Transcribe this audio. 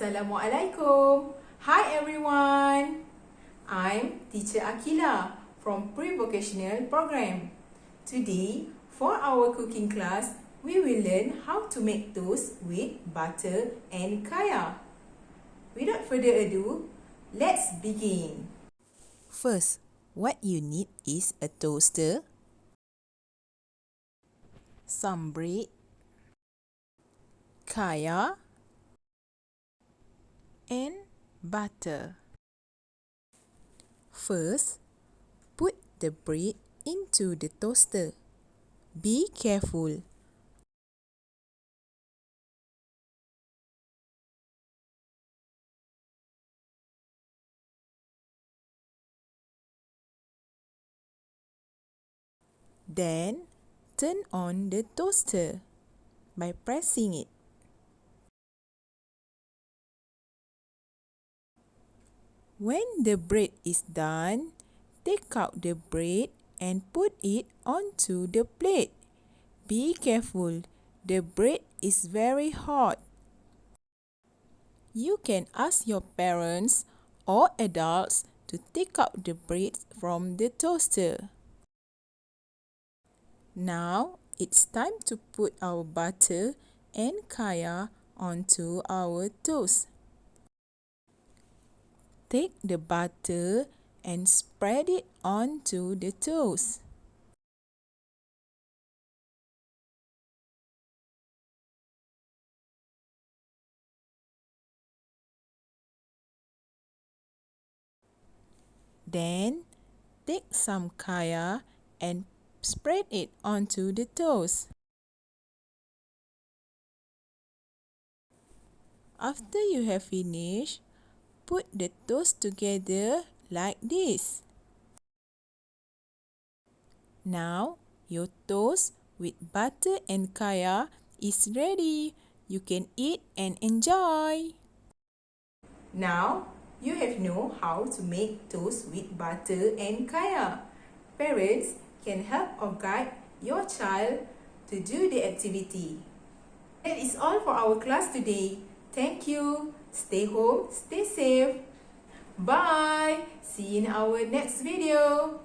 Assalamualaikum. Hi everyone. I'm Teacher Aqilah from Pre-Vocational Program. Today, for our cooking class, we will learn how to make toast with butter and kaya. Without further ado, let's begin. First, what you need is a toaster, some bread, kaya, and butter. First, put the bread into the toaster. Be careful. Then, turn on the toaster by pressing it. When the bread is done, take out the bread and put it onto the plate. Be careful, the bread is very hot. You can ask your parents or adults to take out the bread from the toaster. Now, it's time to put our butter and kaya onto our toast. Take the butter and spread it onto the toast. Then, take some kaya and spread it onto the toast. After you have finished, put the toast together like this. Now, your toast with butter and kaya is ready. You can eat and enjoy. Now, you have know how to make toast with butter and kaya. Parents can help or guide your child to do the activity. That is all for our class today. Thank you. Stay home, stay safe. Bye. See you in our next video.